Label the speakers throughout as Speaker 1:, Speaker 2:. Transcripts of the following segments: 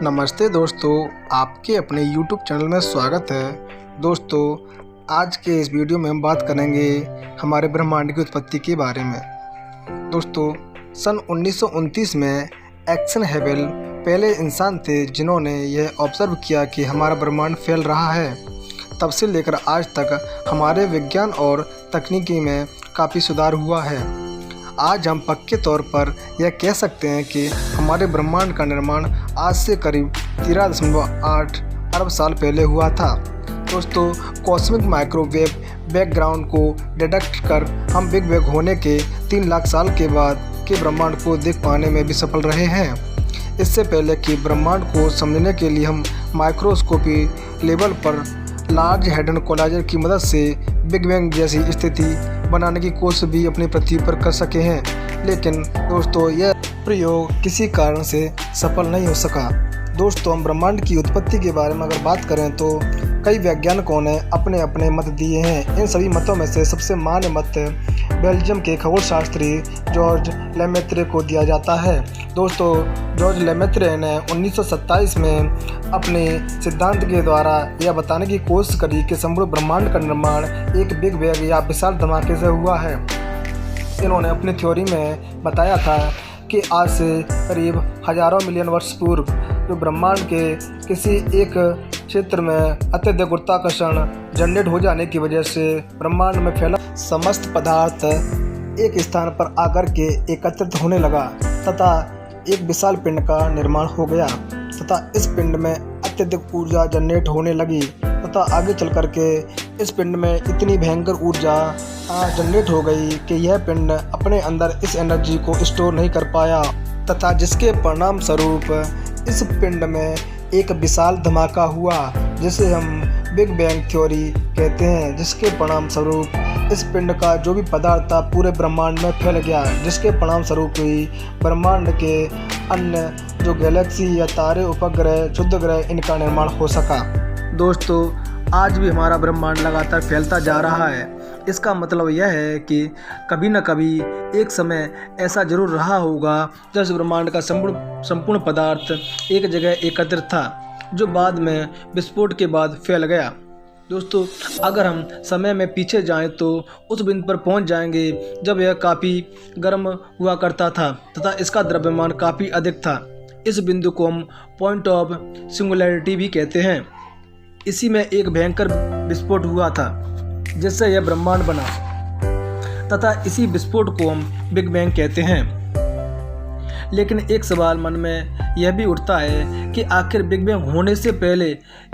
Speaker 1: नमस्ते दोस्तों, आपके अपने YouTube चैनल में स्वागत है। दोस्तों, आज के इस वीडियो में हम बात करेंगे हमारे ब्रह्मांड की उत्पत्ति के बारे में। दोस्तों, सन 1929 में एक्सन हेबल पहले इंसान थे जिन्होंने यह ऑब्जर्व किया कि हमारा ब्रह्मांड फैल रहा है। तब से लेकर आज तक हमारे विज्ञान और तकनीकी में काफ़ी सुधार हुआ है। आज हम पक्के तौर पर यह कह सकते हैं कि हमारे ब्रह्मांड का निर्माण आज से करीब 13.8 अरब साल पहले हुआ था। दोस्तों, कॉस्मिक माइक्रोवेव बैकग्राउंड को डिडक्ट कर हम बिग बैंग होने के 3 लाख साल के बाद के ब्रह्मांड को देख पाने में भी सफल रहे हैं। इससे पहले कि ब्रह्मांड को समझने के लिए हम माइक्रोस्कोपी लेवल पर लार्ज हैड्रन कोलाइडर की मदद से बिग बैंग जैसी स्थिति बनाने की कोशिश भी अपनी पृथ्वी पर कर सके हैं, लेकिन दोस्तों यह प्रयोग किसी कारण से सफल नहीं हो सका। दोस्तों, हम ब्रह्मांड की उत्पत्ति के बारे में अगर बात करें तो कई वैज्ञानिकों ने अपने अपने मत दिए हैं। इन सभी मतों में से सबसे मान्य मत बेल्जियम के खगोलशास्त्री जॉर्ज लेमेत्रे को दिया जाता है। दोस्तों, जॉर्ज लेमेत्रे ने 1927 में अपने सिद्धांत के द्वारा यह बताने की कोशिश करी कि संपूर्ण ब्रह्मांड का निर्माण एक बिग बैंग या विशाल धमाके से हुआ है। इन्होंने अपनी थ्योरी में बताया था कि आज से करीब हजारों मिलियन वर्ष पूर्व जो ब्रह्मांड के किसी एक क्षेत्र में अत्यधिक गुरुत्वाकर्षण जनरेट हो जाने की वजह से ब्रह्मांड में फैला समस्त पदार्थ एक स्थान पर आकर के एकत्रित होने लगा तथा एक विशाल पिंड का निर्माण हो गया तथा इस पिंड में अत्यधिक ऊर्जा जनरेट होने लगी तथा आगे चल कर के इस पिंड में इतनी भयंकर ऊर्जा जनरेट हो गई कि यह पिंड अपने अंदर इस एनर्जी को स्टोर नहीं कर पाया तथा जिसके परिणाम स्वरूप इस पिंड में एक विशाल धमाका हुआ जिसे हम बिग बैंग थ्योरी कहते हैं, जिसके परिणाम स्वरूप इस पिंड का जो भी पदार्थ था पूरे ब्रह्मांड में फैल गया, जिसके परिणाम स्वरूप ही ब्रह्मांड के अन्य जो गैलेक्सी या तारे, उपग्रह, क्षुद्र ग्रह इनका निर्माण हो सका। दोस्तों, आज भी हमारा ब्रह्मांड लगातार फैलता जा रहा है। इसका मतलब यह है कि कभी न कभी एक समय ऐसा जरूर रहा होगा जब ब्रह्मांड का संपूर्ण पदार्थ एक जगह एकत्रित था जो बाद में विस्फोट के बाद फैल गया। दोस्तों, अगर हम समय में पीछे जाएं तो उस बिंदु पर पहुंच जाएंगे जब यह काफ़ी गर्म हुआ करता था तथा इसका द्रव्यमान काफ़ी अधिक था। इस बिंदु को हम पॉइंट ऑफ सिंगुलैरिटी भी कहते हैं। इसी में एक भयंकर विस्फोट हुआ था जिससे यह ब्रह्मांड बना तथा इसी विस्फोट को हम बिग बैंग कहते हैं। लेकिन एक सवाल मन में यह भी उठता है कि आखिर बिग बैंग होने से पहले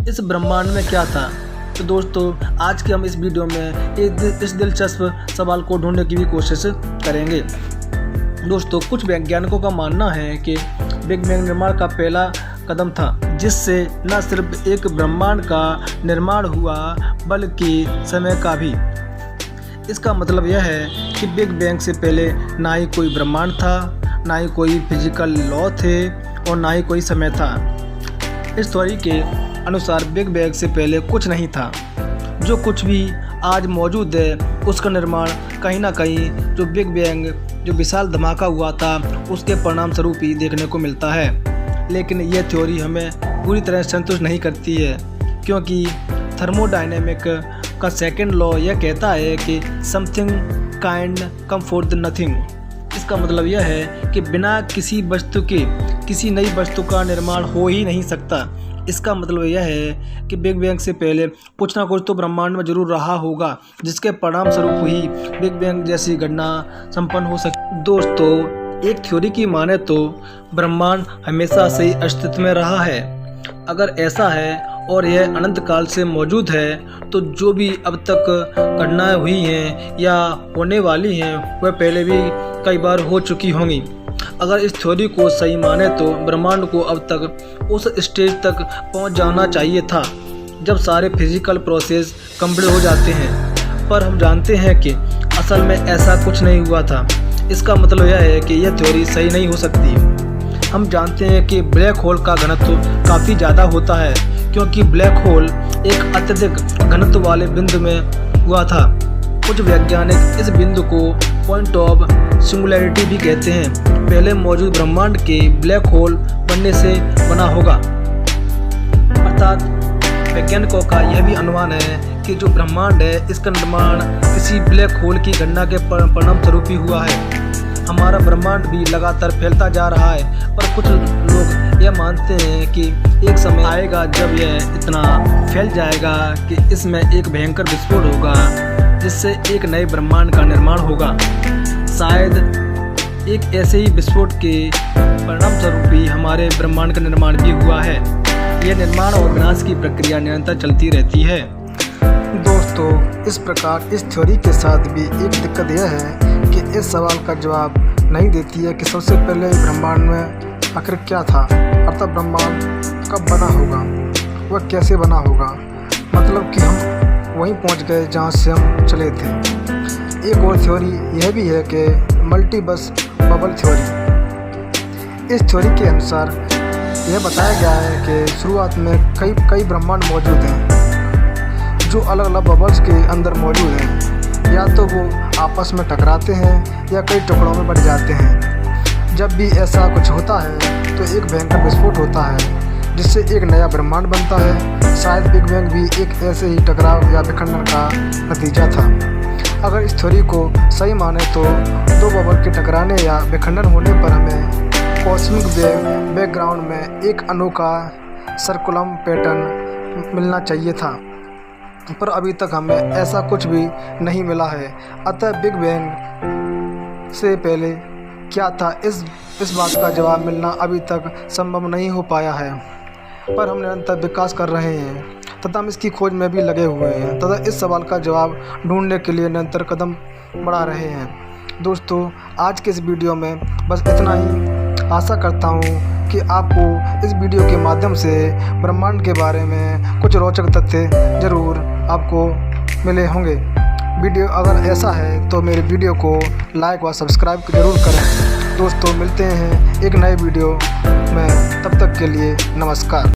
Speaker 1: इस ब्रह्मांड में क्या था। तो दोस्तों, आज के हम इस वीडियो में इस दिलचस्प सवाल को ढूंढने की भी कोशिश करेंगे। दोस्तों, कुछ वैज्ञानिकों का मानना है कि बिग बैंग निर्माण का पहला कदम था जिससे न सिर्फ एक ब्रह्मांड का निर्माण हुआ बल्कि समय का भी। इसका मतलब यह है कि बिग बैंग से पहले ना ही कोई ब्रह्मांड था, ना ही कोई फिजिकल लॉ थे और ना ही कोई समय था। इस थ्योरी के अनुसार बिग बैंग से पहले कुछ नहीं था। जो कुछ भी आज मौजूद है उसका निर्माण कहीं ना कहीं जो बिग बैंग जो विशाल धमाका हुआ था उसके परिणाम स्वरूप ही देखने को मिलता है। लेकिन यह थ्योरी हमें पूरी तरह संतुष्ट नहीं करती है, क्योंकि थर्मोडायनेमिक का सेकंड लॉ यह कहता है कि something kind come for the nothing. इसका मतलब यह है कि बिना किसी वस्तु के किसी नई वस्तु का निर्माण हो ही नहीं सकता। इसका मतलब यह है कि बिग बैंग से पहले कुछ ना कुछ तो ब्रह्मांड में जरूर रहा होगा जिसके परिणाम स्वरूप ही बिग बैंग जैसी घटना संपन्न हो सकती। दोस्तों, एक थ्योरी की माने तो ब्रह्मांड हमेशा से ही अस्तित्व में रहा है। अगर ऐसा है और यह अनंत काल से मौजूद है तो जो भी अब तक घटनाएं हुई हैं या होने वाली हैं वह पहले भी कई बार हो चुकी होंगी। अगर इस थ्योरी को सही माने तो ब्रह्मांड को अब तक उस स्टेज तक पहुंच जाना चाहिए था जब सारे फिजिकल प्रोसेस कंप्लीट हो जाते हैं, पर हम जानते हैं कि असल में ऐसा कुछ नहीं हुआ था। इसका मतलब यह है कि यह थ्योरी सही नहीं हो सकती। हम जानते हैं कि ब्लैक होल का घनत्व काफ़ी ज़्यादा होता है, क्योंकि ब्लैक होल एक अत्यधिक घनत्व वाले बिंदु में हुआ था। कुछ वैज्ञानिक इस बिंदु को पॉइंट ऑफ सिंगुलैरिटी भी कहते हैं। पहले मौजूद ब्रह्मांड के ब्लैक होल बनने से बना होगा। अर्थात वैज्ञानिकों का यह भी अनुमान है कि जो ब्रह्मांड है इसका निर्माण किसी ब्लैक होल की घटना के परिणाम स्वरूप ही हुआ है। हमारा ब्रह्मांड भी लगातार फैलता जा रहा है, पर कुछ लोग यह मानते हैं कि एक समय आएगा जब यह इतना फैल जाएगा कि इसमें एक भयंकर विस्फोट होगा, जिससे एक नए ब्रह्मांड का निर्माण होगा। शायद एक ऐसे ही विस्फोट के परिणाम स्वरूप ही हमारे ब्रह्मांड का निर्माण भी हुआ है। यह निर्माण और विनाश की प्रक्रिया निरंतर चलती रहती है। दोस्तों, इस प्रकार इस थ्योरी के साथ भी एक दिक्कत यह है कि इस सवाल का जवाब नहीं देती है कि सबसे पहले ब्रह्मांड में आखिर क्या था, अर्थात ब्रह्मांड कब बना होगा, वह कैसे बना होगा। मतलब कि हम वहीं पहुंच गए जहां से हम चले थे। एक और थ्योरी यह भी है कि मल्टीवर्स बबल थ्योरी। इस थ्योरी के अनुसार यह बताया गया है कि शुरुआत में कई ब्रह्मांड मौजूद हैं जो अलग अलग बबल्स के अंदर मौजूद हैं। या तो वो आपस में टकराते हैं या कई टुकड़ों में बढ़ जाते हैं। जब भी ऐसा कुछ होता है तो एक भयंकर विस्फोट होता है, जिससे एक नया ब्रह्मांड बनता है। शायद बिग बैंग भी एक ऐसे ही टकराव या विखंडन का नतीजा था। अगर इस थ्योरी को सही माने तो दो बबल के टकराने या विखंडन होने पर हमें कॉस्मिक वेव बैकग्राउंड में एक अनोखा सर्कुलम पैटर्न मिलना चाहिए था, पर अभी तक हमें ऐसा कुछ भी नहीं मिला है। अतः बिग बैंग से पहले क्या था, इस बात का जवाब मिलना अभी तक संभव नहीं हो पाया है। पर हम निरंतर विकास कर रहे हैं तथा हम इसकी खोज में भी लगे हुए हैं तथा इस सवाल का जवाब ढूंढने के लिए निरंतर कदम बढ़ा रहे हैं। दोस्तों, आज के इस वीडियो में बस इतना ही। आशा करता हूँ कि आपको इस वीडियो के माध्यम से ब्रह्मांड के बारे में कुछ रोचक तथ्य ज़रूर आपको मिले होंगे। वीडियो अगर ऐसा है तो मेरे वीडियो को लाइक व सब्सक्राइब ज़रूर करें। दोस्तों, मिलते हैं एक नए वीडियो में, तब तक के लिए नमस्कार।